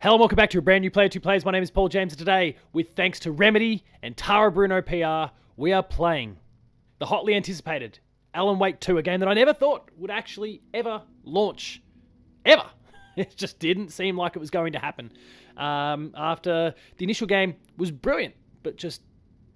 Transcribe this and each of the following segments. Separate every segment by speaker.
Speaker 1: Hello and welcome back to a brand new Player 2 Plays. My name is Paul James, and today, with thanks to Remedy and Tara Bruno PR, we are playing the hotly anticipated Alan Wake 2, a game that I never thought would actually ever launch. Ever. It just didn't seem like it was going to happen. After the initial game was brilliant, but just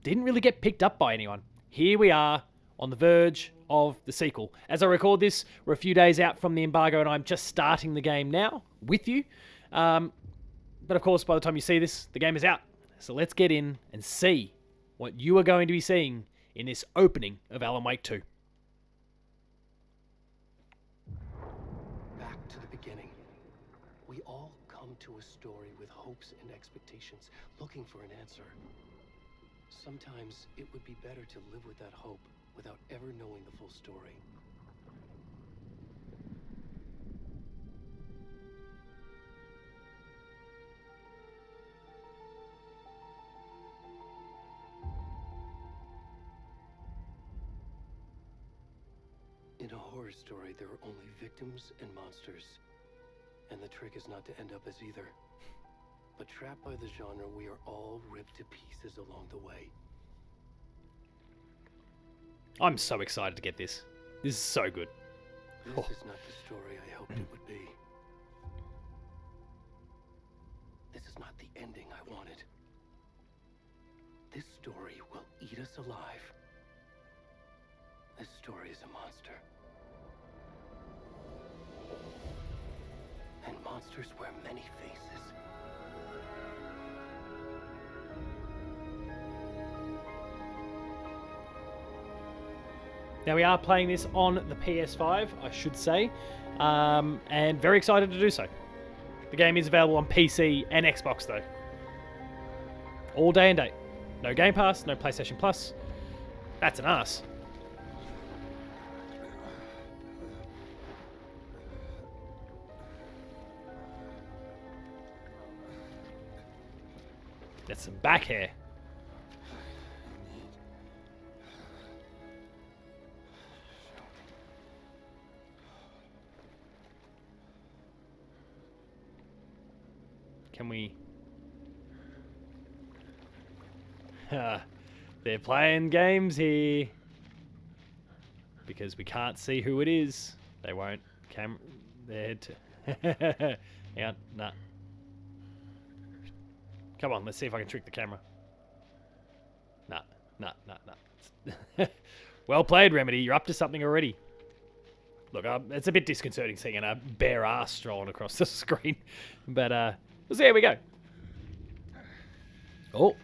Speaker 1: didn't really get picked up by anyone. Here we are on the verge of the sequel. As I record this, we're a few days out from the embargo, and I'm just starting the game now with you. But of course, by the time you see this, the game is out. So let's get in and see what you are going to be seeing in this opening of Alan Wake 2.
Speaker 2: Back to the beginning. We all come to a story with hopes and expectations, looking for an answer. Sometimes it would be better to live with that hope without ever knowing the full story. In a horror story, there are only victims and monsters. And the trick is not to end up as either. But trapped by the genre, we are all ripped to pieces along the way.
Speaker 1: I'm so excited to get this. This is so good.
Speaker 2: This is not the story I hoped it would be. This is not the ending I wanted. This story will eat us alive. This story is a monster. And monsters wear many faces.
Speaker 1: Now we are playing this on the PS5, I should say, and very excited to do so. The game is available on PC and Xbox though. All day and date. No Game Pass, no PlayStation Plus. That's an ass. That's some back hair. Can we... They're playing games here. Because we can't see who it is. They won't. They're to... Yeah, nah. Come on, let's see if I can trick the camera. Nah. Well played, Remedy. You're up to something already. Look, it's a bit disconcerting seeing a bare ass strolling across the screen. But, we'll see how we go. Oh.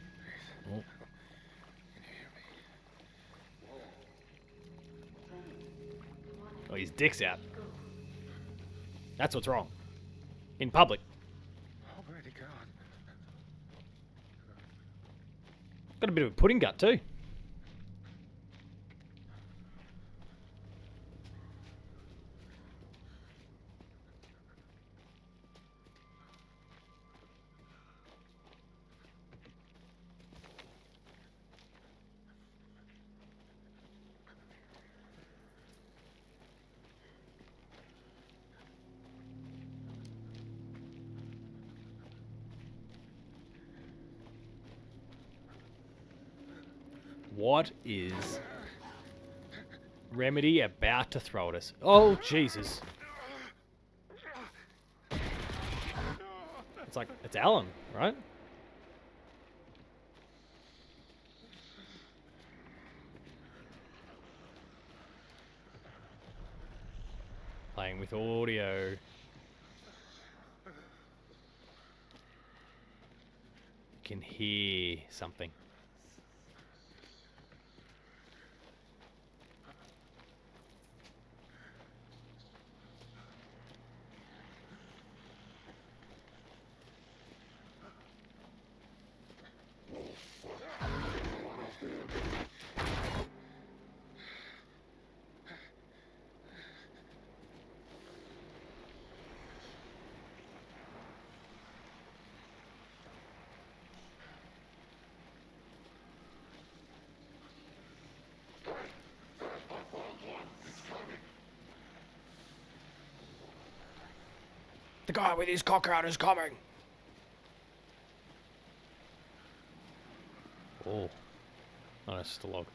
Speaker 1: Oh, his dick's out. That's what's wrong. In public.
Speaker 3: Almighty God.
Speaker 1: Got a bit of a pudding gut too. What is Remedy about to throw at us? Oh, Jesus. It's Alan, right? Playing with audio. You can hear something. The guy with his cock out is coming. Oh. Oh, it's just a log.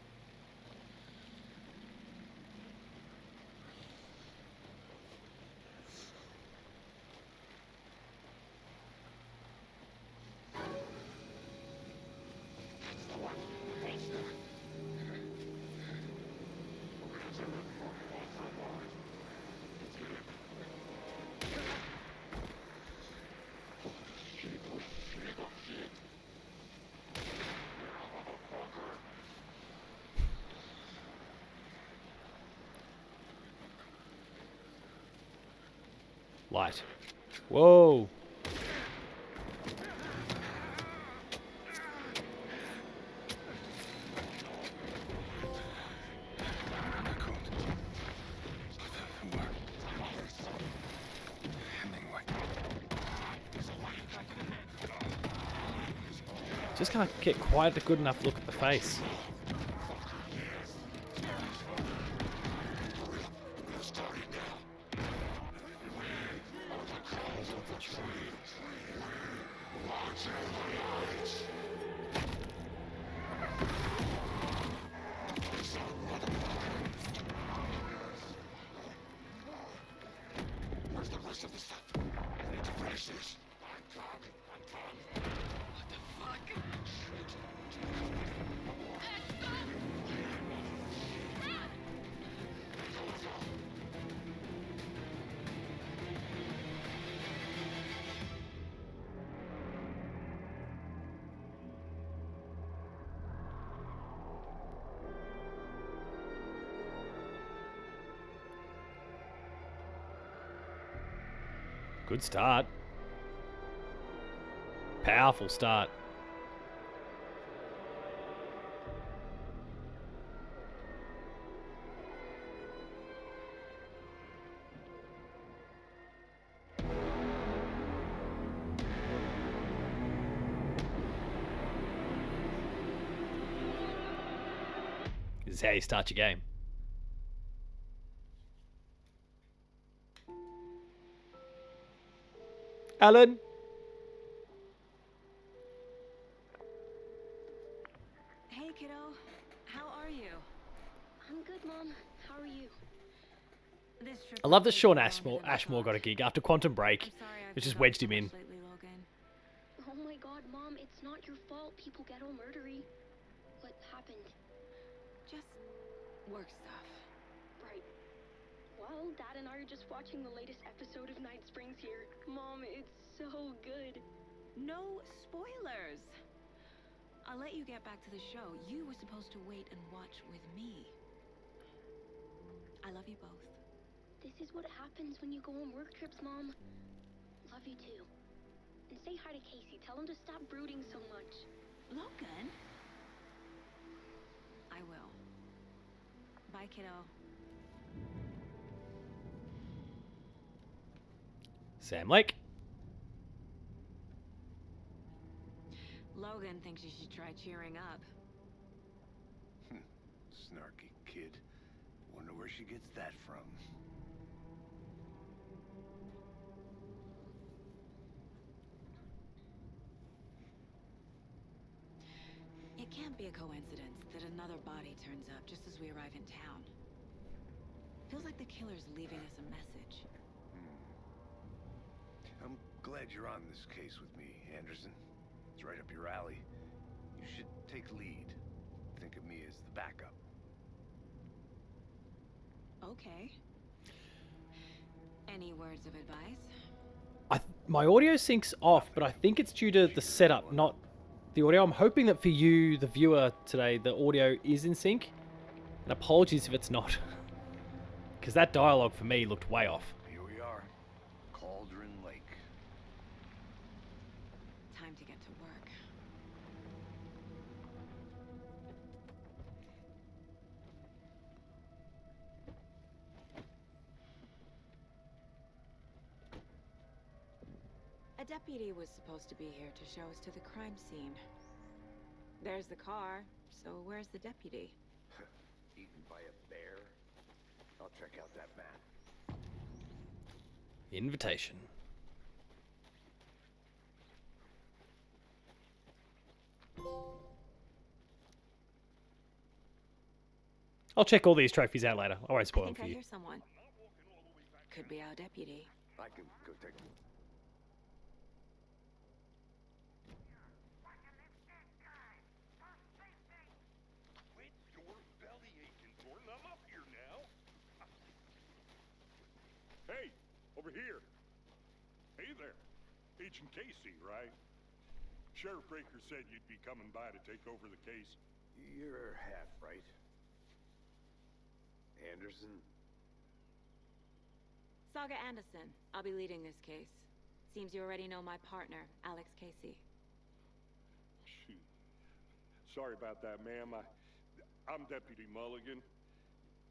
Speaker 1: Light. Whoa. Just can't get quite a good enough look at the face. Good start. Powerful start. This is how you start your game. Alan?
Speaker 4: Hey, kiddo. How are you?
Speaker 5: I'm good, Mom. How are you?
Speaker 4: This trip
Speaker 1: I love that
Speaker 4: will take
Speaker 1: Sean
Speaker 4: longer
Speaker 1: Ashmore,
Speaker 4: than I
Speaker 1: Ashmore got a
Speaker 4: thought.
Speaker 1: gig after Quantum
Speaker 4: I'm
Speaker 1: Break.
Speaker 4: sorry I've
Speaker 1: It just
Speaker 4: been
Speaker 1: wedged
Speaker 4: gone
Speaker 1: him in.
Speaker 4: so much lately, Logan.
Speaker 5: Oh my God, Mom, it's not your fault. People get all murdery. What happened?
Speaker 4: Just work stuff.
Speaker 5: Right. Well, Dad and I are just watching the latest episode of Night Springs here. Mom, it's so good.
Speaker 4: No spoilers. I'll let you get back to the show. You were supposed to wait and watch with me. I love you both.
Speaker 5: This is what happens when you go on work trips, Mom. Love you too. And say hi to Casey. Tell him to stop brooding so much.
Speaker 4: Logan? I will. Bye, kiddo.
Speaker 1: Sam Lake.
Speaker 4: Logan thinks you should try cheering up.
Speaker 3: Snarky kid. Wonder where she gets that from.
Speaker 4: It can't be a coincidence that another body turns up just as we arrive in town. Feels like the killer's leaving us a message.
Speaker 3: I'm glad you're on this case with me, Anderson. It's right up your alley. You should take lead. Think of me as the backup.
Speaker 4: Okay. Any words of advice?
Speaker 1: My audio syncs off, but I think it's due to the setup, not the audio. I'm hoping that for you, the viewer today, the audio is in sync. And apologies if it's not. Because that dialogue for me looked way off.
Speaker 3: Here we are. Cauldron Lake.
Speaker 4: Time to get to work. A deputy was supposed to be here to show us to the crime scene. There's the car, so where's the deputy?
Speaker 3: Eaten by a bear? I'll check out that map.
Speaker 1: Invitation. I'll check all these trophies out later. I won't
Speaker 4: I
Speaker 1: spoil them
Speaker 4: think
Speaker 1: for
Speaker 4: I
Speaker 1: you.
Speaker 4: hear someone. Could be our deputy.
Speaker 3: I can go take a look. Quit your belly aching, Thornton. I'm up here now.
Speaker 6: Hey, over here. Hey there. Agent Casey, right? Sheriff Breaker said you'd be coming by to take over the case.
Speaker 3: You're half right. Anderson?
Speaker 4: Saga Anderson. I'll be leading this case. Seems you already know my partner, Alex Casey.
Speaker 6: Shoot. Sorry about that, ma'am. I'm Deputy Mulligan.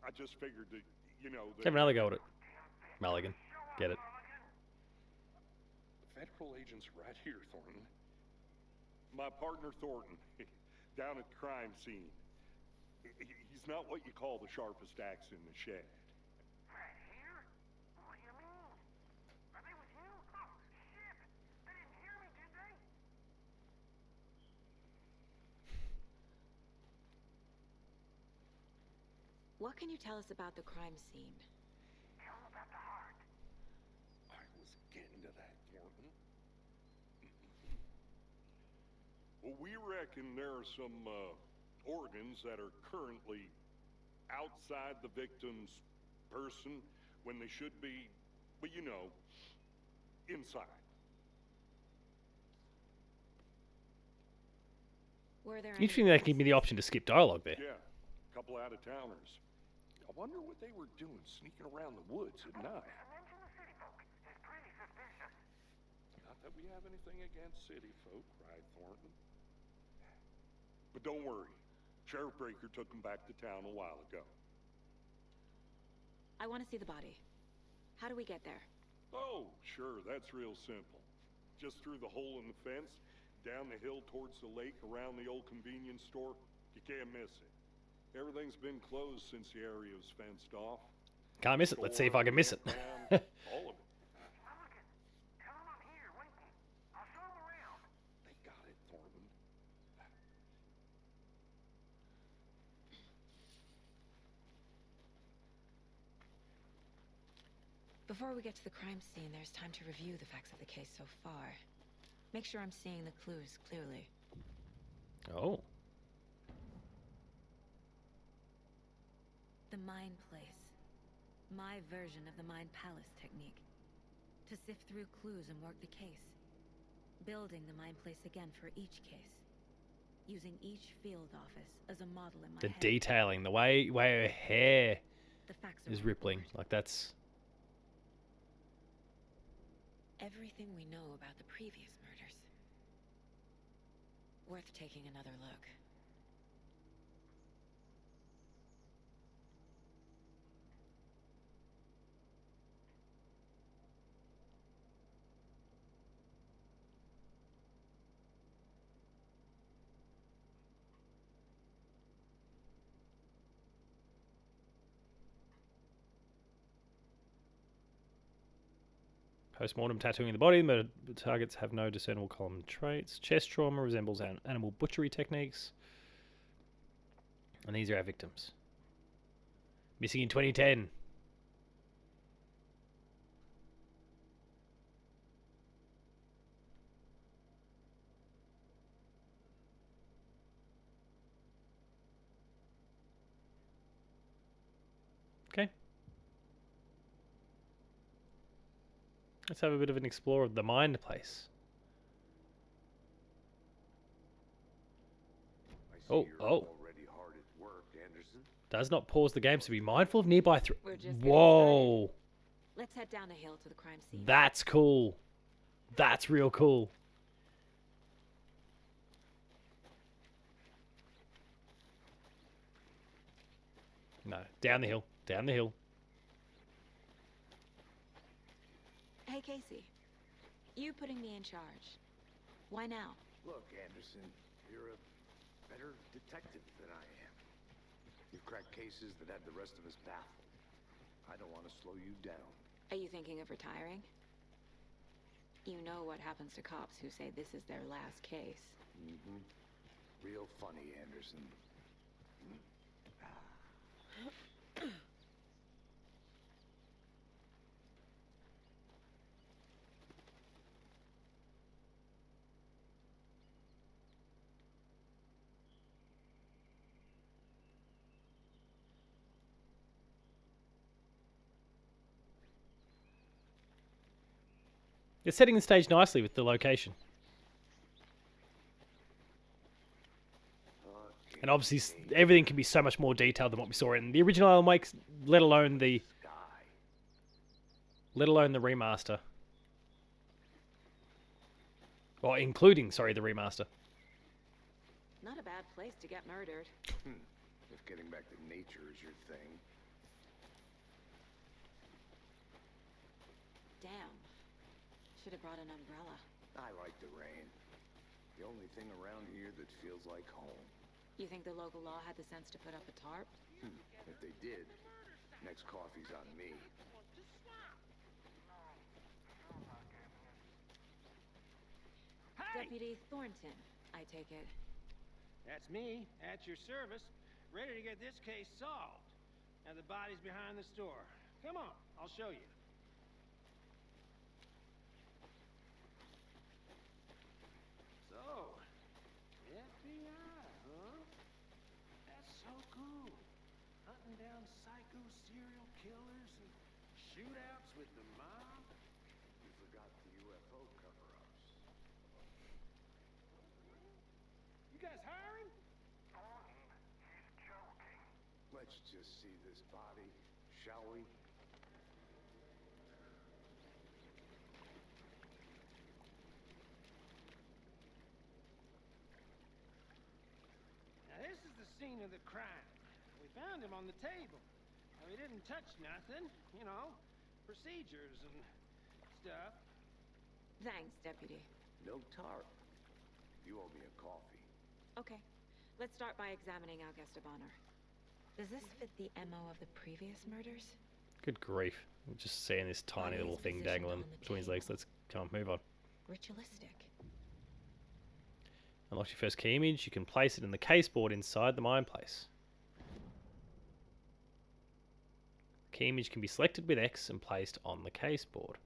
Speaker 6: I just figured that, you know...
Speaker 1: Have another go at it. Mulligan. Get it.
Speaker 6: The federal agent's right here, Thornton. My partner, Thornton, down at the crime scene. He's not what you call the sharpest axe in the shed.
Speaker 7: Right here? What do you mean? Are they with you? Oh, shit! They didn't hear me, did they?
Speaker 4: What can you tell us about the crime scene?
Speaker 7: Tell them about the heart.
Speaker 6: I was getting to that, Thornton. Well, we reckon there are some organs that are currently outside the victim's person when they should be, well, you know, inside.
Speaker 4: Were there
Speaker 1: Interesting they give me the option to skip dialogue there.
Speaker 6: Yeah, a couple out-of-towners. I wonder what they were doing sneaking around the woods at night.
Speaker 7: Mention the city folk. It's pretty suspicious.
Speaker 6: Not that we have anything against city folk, right, Thornton? But don't worry. Sheriff Breaker took him back to town a while ago.
Speaker 4: I want to see the body. How do we get there?
Speaker 6: Oh, sure, that's real simple. Just through the hole in the fence, down the hill towards the lake, around the old convenience store. You can't miss it. Everything's been closed since the area was fenced off.
Speaker 1: Can't miss it. Let's see if I can miss it.
Speaker 6: Campground, all of it.
Speaker 7: Mulligan, tell them I'm here, waiting. I'll show them around.
Speaker 6: They got it, Thornton.
Speaker 4: Before we get to the crime scene, there's time to review the facts of the case so far. Make sure I'm seeing the clues clearly.
Speaker 1: Oh.
Speaker 4: The Mind Place. My version of the Mind Palace technique. To sift through clues and work the case. Building the Mind Place again for each case. Using each field office as a model in my
Speaker 1: The
Speaker 4: head.
Speaker 1: detailing, the way her hair
Speaker 4: The facts are
Speaker 1: is
Speaker 4: on
Speaker 1: rippling.
Speaker 4: board.
Speaker 1: Like that's...
Speaker 4: Everything we know about the previous murders. Worth taking another look.
Speaker 1: Post-mortem tattooing the body. The targets have no discernible column traits. Chest trauma resembles animal butchery techniques. And these are our victims. Missing in 2010. Okay. Let's have a bit of an explore of the Mind Place.
Speaker 3: I see
Speaker 1: Oh,
Speaker 3: you're
Speaker 1: oh.
Speaker 3: already hard at work, Anderson.
Speaker 1: Does not pause the games to be mindful of nearby
Speaker 4: We're just getting
Speaker 1: Whoa.
Speaker 4: Let's head down the hill to the crime scene.
Speaker 1: That's cool. That's real cool. No, down the hill. Down the hill.
Speaker 4: Hey, Casey. You putting me in charge. Why now?
Speaker 3: Look, Anderson, you're a better detective than I am. You've cracked cases that had the rest of us baffled. I don't want to slow you down.
Speaker 4: Are you thinking of retiring? You know what happens to cops who say this is their last case.
Speaker 3: Mm-hmm. Real funny, Anderson.
Speaker 1: It's setting the stage nicely with the location. And obviously, everything can be so much more detailed than what we saw in the original Alan Wake, let alone the remaster. Or including, sorry, the remaster.
Speaker 8: Not a bad place to get murdered.
Speaker 3: If getting back to nature is your thing.
Speaker 8: Damn. Should have brought an umbrella.
Speaker 3: I like the rain. The only thing around here that feels like home.
Speaker 8: You think the local law had the sense to put up a tarp?
Speaker 3: If they did, next coffee's on me.
Speaker 8: Deputy Thornton, I take it.
Speaker 9: That's me, at your service, ready to get this case solved. Now the body's behind the store. Come on, I'll show you. So, FBI, huh? That's so cool. Hunting down psycho serial killers and shootouts with the mob.
Speaker 3: You forgot the UFO cover-ups.
Speaker 9: You guys hiring?
Speaker 7: He's joking.
Speaker 3: Let's just see this body, shall we?
Speaker 9: Now this is the scene of the crime. We found him on the table. Now, he didn't touch nothing, you know, procedures and stuff.
Speaker 8: Thanks, Deputy.
Speaker 3: No tarp. You owe me a coffee.
Speaker 8: Okay. Let's start by examining our guest of honor. Does this fit the MO of the previous murders?
Speaker 1: Good grief. I'm just seeing this tiny little thing dangling between his legs. Let's come on, move on.
Speaker 8: Ritualistic.
Speaker 1: Unlock your first key image. You can place it in the case board inside the mine place. Key image can be selected with X and placed on the case board.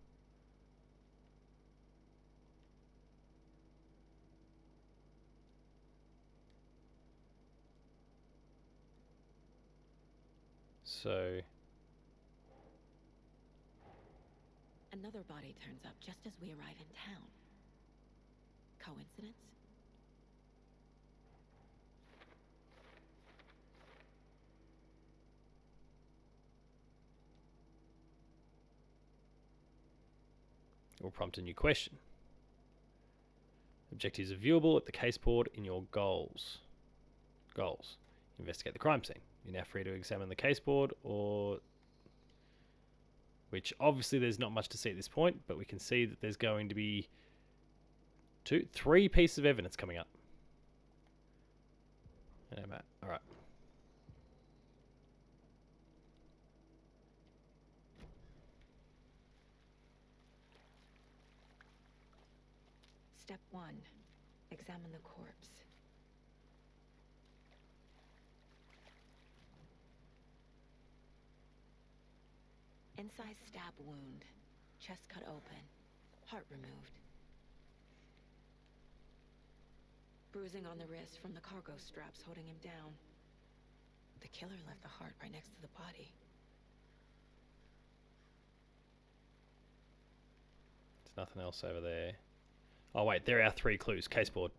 Speaker 1: So
Speaker 8: Another body turns up just as we arrive in town. Coincidence?
Speaker 1: it will prompt a new question. Objectives are viewable at the case board in your goals. Goals. Investigate the crime scene. You're now free to examine the case board, or which obviously there's not much to see at this point, but we can see that there's going to be three pieces of evidence coming up. All right.
Speaker 8: Step 1. Examine the corpse. Incised stab wound. Chest cut open. Heart removed. Bruising on the wrist from the cargo straps holding him down. The killer left the heart right next to the body.
Speaker 1: There's nothing else over there. Oh wait, there are our three clues. Case board.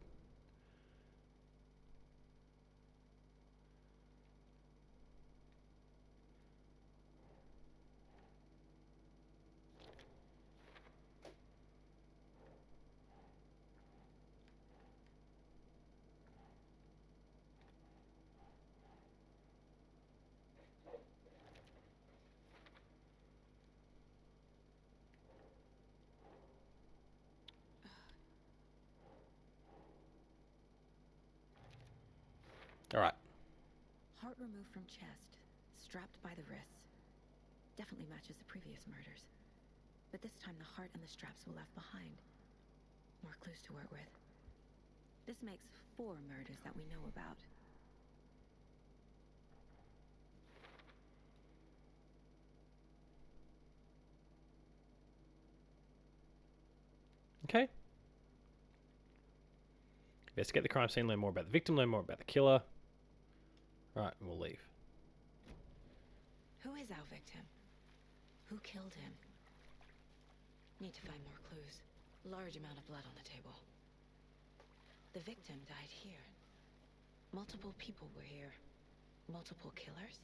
Speaker 1: All right.
Speaker 8: Heart removed from chest, strapped by the wrists. Definitely matches the previous murders. But this time the heart and the straps were left behind. More clues to work with. This makes 4 murders that we know about.
Speaker 1: Okay. Investigate the crime scene, learn more about the victim, learn more about the killer. Right, we'll leave.
Speaker 8: Who is our victim? Who killed him? Need to find more clues. Large amount of blood on the table. The victim died here. Multiple people were here. Multiple killers?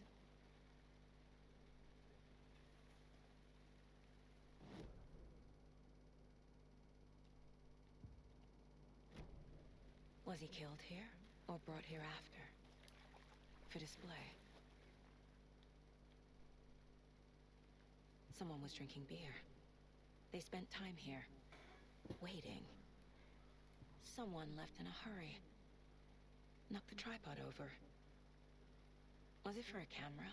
Speaker 8: Was he killed here, or brought here after? For display? Someone was drinking beer. They spent time here, waiting. Someone left in a hurry. Knocked the tripod over. Was it for a camera?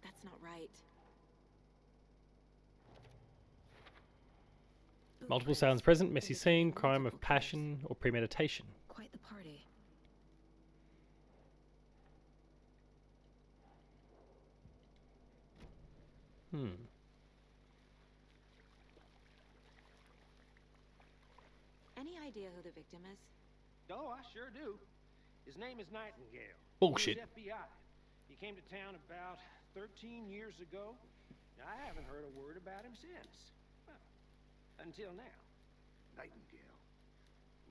Speaker 8: That's not right.
Speaker 1: Multiple sounds present, messy scene, crime of passion or premeditation.
Speaker 8: Quite the party. Any idea who the victim is?
Speaker 9: Oh, I sure do. His name is Nightingale.
Speaker 1: Bullshit.
Speaker 9: He was FBI. He came to town about 13 years ago. I haven't heard a word about him since. Well, until now.
Speaker 3: Nightingale.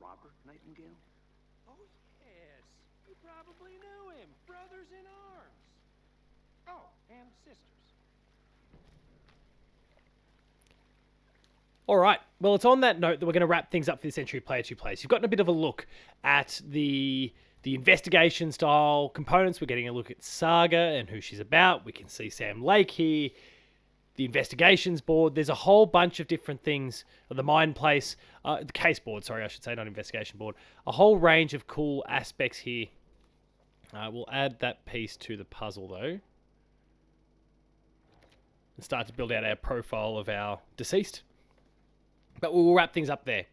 Speaker 3: Robert Nightingale?
Speaker 9: Oh, yes. You probably knew him. Brothers in arms. Oh, and sisters.
Speaker 1: All right. Well, it's on that note that we're going to wrap things up for this entry of Player 2 Plays. You've gotten a bit of a look at the investigation style components. We're getting a look at Saga and who she's about. We can see Sam Lake here. The investigations board. There's a whole bunch of different things. The mind place, the case board, sorry, I should say, not investigation board. A whole range of cool aspects here. We'll add that piece to the puzzle, though. And start to build out our profile of our deceased. But we'll wrap things up there.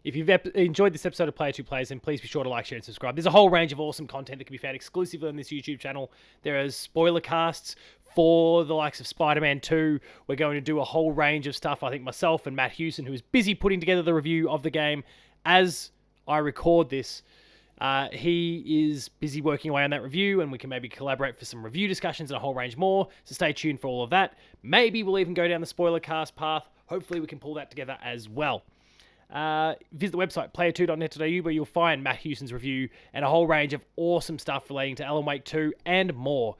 Speaker 1: If you've enjoyed this episode of Player 2 Plays, then please be sure to like, share, and subscribe. There's a whole range of awesome content that can be found exclusively on this YouTube channel. There are spoiler casts for the likes of Spider-Man 2. We're going to do a whole range of stuff. I think myself and Matt Hewson, who is busy putting together the review of the game as I record this, he is busy working away on that review, and we can maybe collaborate for some review discussions and a whole range more. So stay tuned for all of that. Maybe we'll even go down the spoiler cast path. Hopefully we can pull that together as well. Visit the website, player2.net.au, where you'll find Matt Hewson's review and a whole range of awesome stuff relating to Alan Wake 2 and more.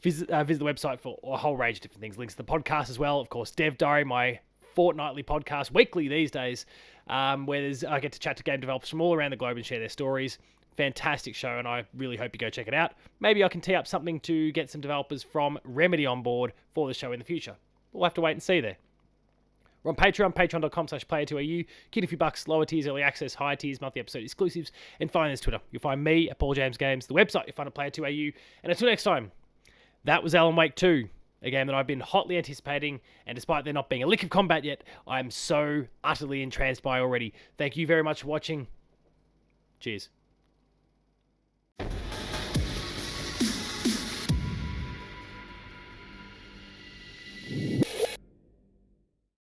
Speaker 1: Visit the website for a whole range of different things. Links to the podcast as well. Of course, Dev Diary, my fortnightly podcast, weekly these days, where I get to chat to game developers from all around the globe and share their stories. Fantastic show, and I really hope you go check it out. Maybe I can tee up something to get some developers from Remedy on board for the show in the future. We'll have to wait and see there. We're on Patreon, patreon.com/player2au. Get a few bucks, lower tiers, early access, higher tiers, monthly episode exclusives, and find us Twitter. You'll find me at Paul James Games, the website you'll find at player2au. And until next time, that was Alan Wake 2, a game that I've been hotly anticipating, and despite there not being a lick of combat yet, I'm so utterly entranced by already. Thank you very much for watching. Cheers.